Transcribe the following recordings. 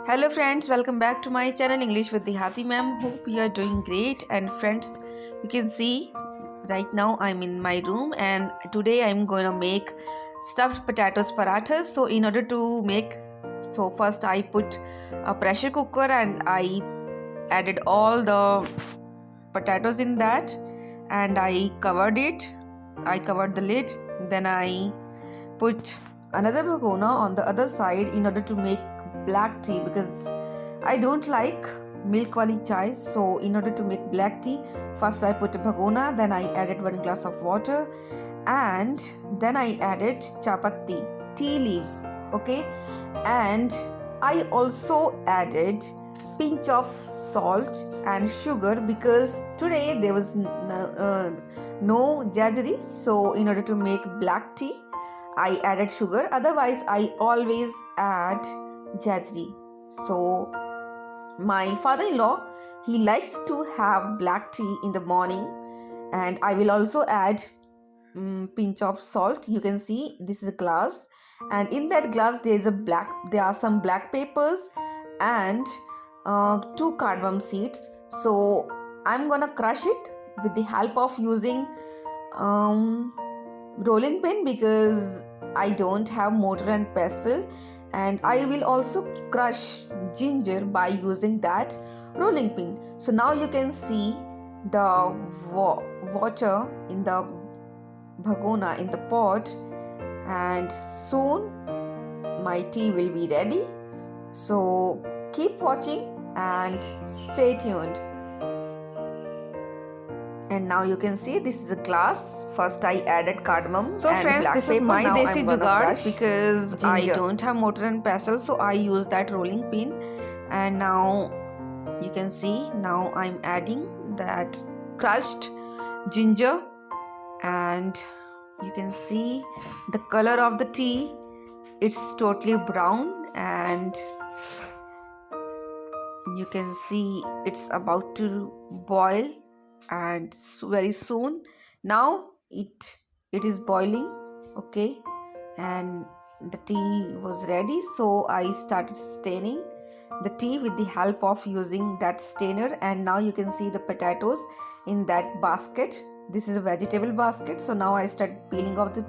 Hello friends, welcome back to my channel English with Dehati ma'am. Hope you are doing great. And friends, you can see right now I'm in my room and today I'm going to make stuffed potatoes parathas. So first I put a pressure cooker and I added all the potatoes in that and I covered it. I covered the lid. Then I put another bhagona on the other side in order to make black tea because I don't like milk wali chai. So in order to make black tea, first I put a bhagona, then I added 1 glass of water and then I added chapatti, tea leaves, okay, and I also added pinch of salt and sugar because today there was no jaggery. So in order to make black tea I added sugar, otherwise I always add jaggery. So my father-in-law, he likes to have black tea in the morning, and I will also add pinch of salt. You can see this is a glass, and in that glass there are some black peppers and 2 cardamom seeds. So I'm gonna crush it with the help of using rolling pin because I don't have mortar and pestle, and I will also crush ginger by using that rolling pin. So now you can see the water in the bhagona in the pot, and soon my tea will be ready. So keep watching and stay tuned. And now you can see this is a glass. First I added cardamom. So and friends, this is my desi jugaad because ginger. I don't have mortar and pestle, so I use that rolling pin. And now you can see now I'm adding that crushed ginger, and you can see the color of the tea. It's totally brown, and you can see it's about to boil, and very soon now it is boiling, okay, and the tea was ready. So I started staining the tea with the help of using that stainer, and now you can see the potatoes in that basket. This is a vegetable basket. So now I started peeling off the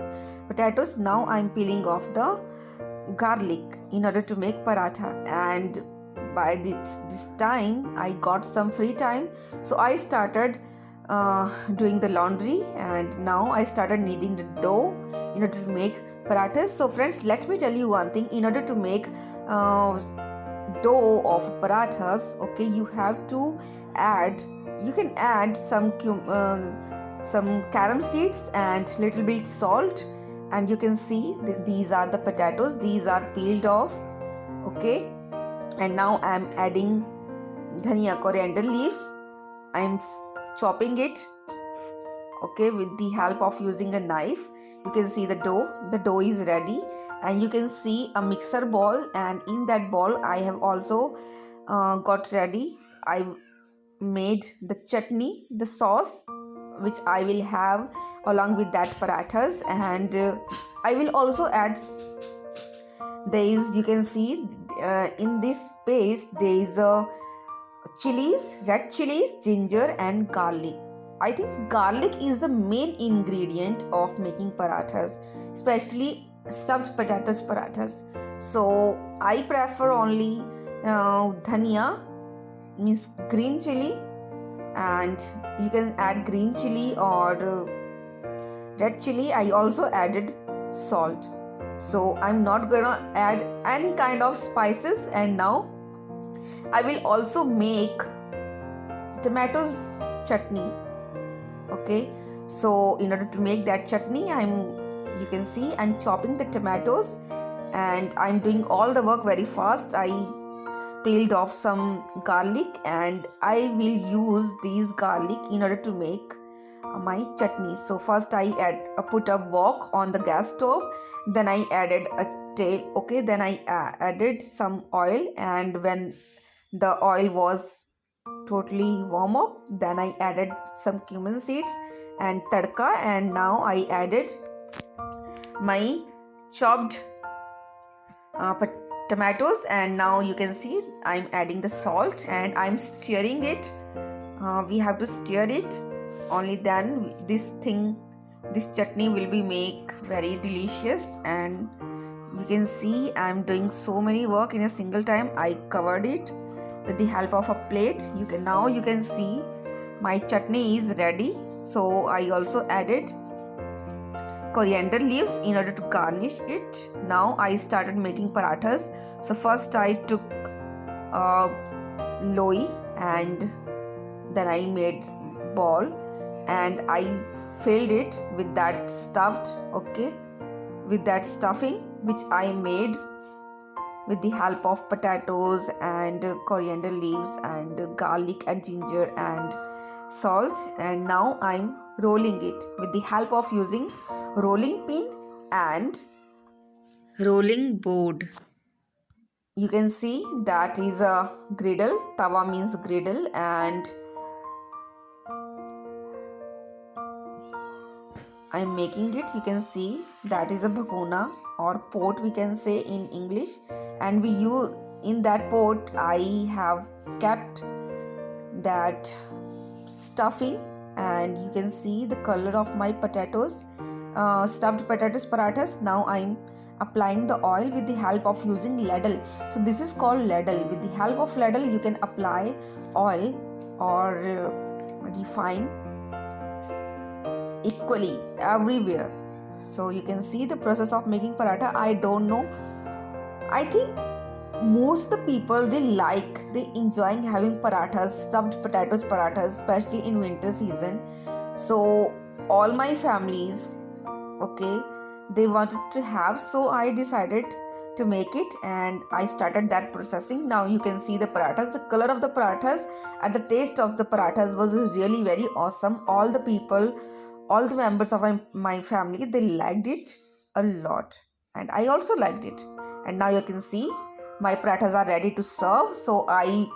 potatoes. Now I'm peeling off the garlic in order to make paratha, and by this time I got some free time, so I started doing the laundry, and now I started kneading the dough in order to make parathas. So friends, let me tell you one thing. In order to make dough of parathas, okay, you can add some carom seeds and little bit salt, and you can see these are the potatoes. These are peeled off, okay. And now I am adding dhania, coriander leaves. I am chopping it, okay, with the help of using a knife. You can see the dough is ready, and you can see a mixer bowl, and in that bowl I have also got ready. I made the chutney, the sauce, which I will have along with that parathas, and I will also add you can see in this paste there is red chilies, ginger and garlic. I think garlic is the main ingredient of making parathas, especially stuffed potatoes parathas. So I prefer only dhania, means green chili, and you can add green chili or red chili. I also added salt. So I'm not gonna add any kind of spices. And now I will also make tomatoes chutney, okay. So in order to make that chutney, you can see I'm chopping the tomatoes, and I'm doing all the work very fast. I peeled off some garlic, and I will use these garlic in order to make my chutney. So first I put a wok on the gas stove, then I added a tail, okay, then I added some oil, and when the oil was totally warm up, then I added some cumin seeds and tadka, and now I added my chopped tomatoes, and now you can see I'm adding the salt and I'm stirring it. We have to stir it, only then this chutney will be make very delicious. And you can see I'm doing so many work in a single time. I covered it with the help of a plate. You can see my chutney is ready. So I also added coriander leaves in order to garnish it. Now I started making parathas. So first I took loi and then I made ball and I filled it with that stuffing which I made with the help of potatoes and coriander leaves and garlic and ginger and salt. And now I'm rolling it with the help of using rolling pin and rolling board. You can see that is a griddle. Tawa means griddle, and I'm making it. You can see that is a bhagona or pot, we can say in English, and we use in that pot I have kept that stuffing, and you can see the color of my potatoes, stuffed potatoes parathas. Now I'm applying the oil with the help of using ladle. So this is called ladle. With the help of ladle you can apply oil or refine equally everywhere. So you can see the process of making paratha. I don't know, I think most the people they enjoying having parathas, stuffed potatoes parathas, especially in winter season. So all my families, okay, they wanted to have, so I decided to make it and I started that processing. Now you can see the parathas, the color of the parathas and the taste of the parathas was really very awesome. All the people, all the members of my family, they liked it a lot and I also liked it. And now you can see my parathas are ready to serve. So I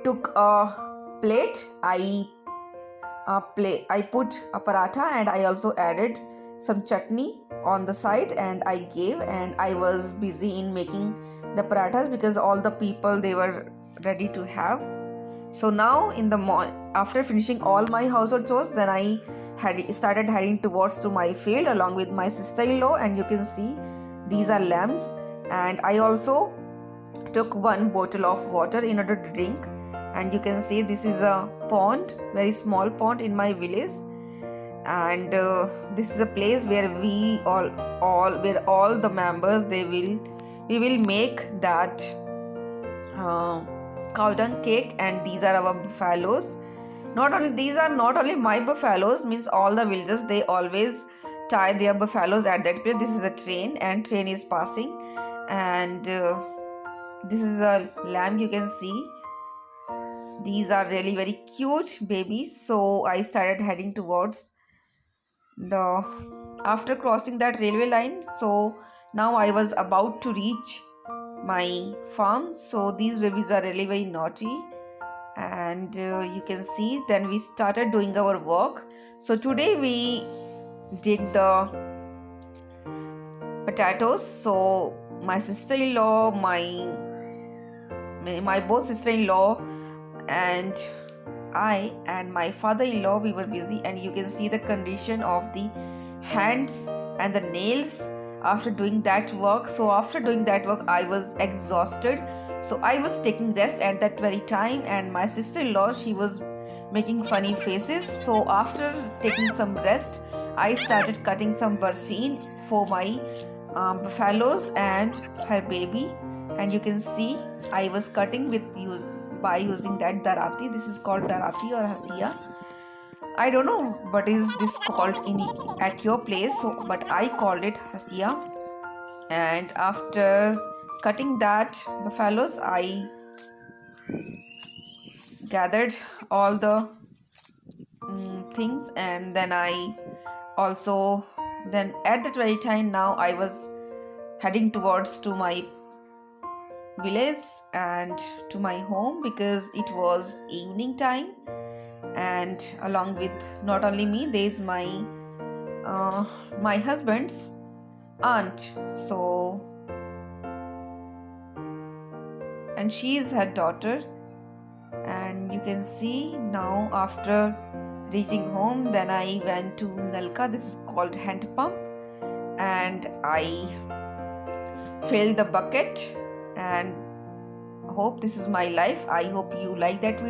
took a plate, I put a paratha and I also added some chutney on the side and I gave, and I was busy in making the parathas because all the people, they were ready to have. So now in the after finishing all my household chores, then I started heading towards to my field along with my sister-in-law, and you can see these are lambs. And I also took one bottle of water in order to drink. And you can see this is a pond, very small pond in my village, and this is a place where we all the members, we will make that cow dung cake. And these are our buffaloes. These are not only my buffaloes, means all the villagers, they always tie their buffaloes at that place. This is a train and train is passing, and this is a lamb. You can see these are really very cute babies. So I started heading towards after crossing that railway line. So now I was about to reach my farm. So these babies are really very naughty, and you can see then we started doing our work. So today we did the potatoes. So my sister-in-law, my both sister-in-law and I and my father-in-law, we were busy, and you can see the condition of the hands and the nails after doing that work. So after doing that work I was exhausted, so I was taking rest at that very time, and my sister-in-law, she was making funny faces. So after taking some rest, I started cutting some barsin for my buffaloes and her baby. And you can see I was cutting by using that Dehati. This is called Dehati or hasiya. I don't know what is this called at your place, so but I called it hasiya. And after cutting that buffaloes, I gathered all the things, and then I also at that very time, now I was heading towards to my village and to my home because it was evening time. And along with not only me, there is my husband's aunt. So and she is her daughter. And you can see now after reaching home, then I went to Nalka. This is called hand pump, and I filled the bucket. And hope this is my life. I hope you like that video.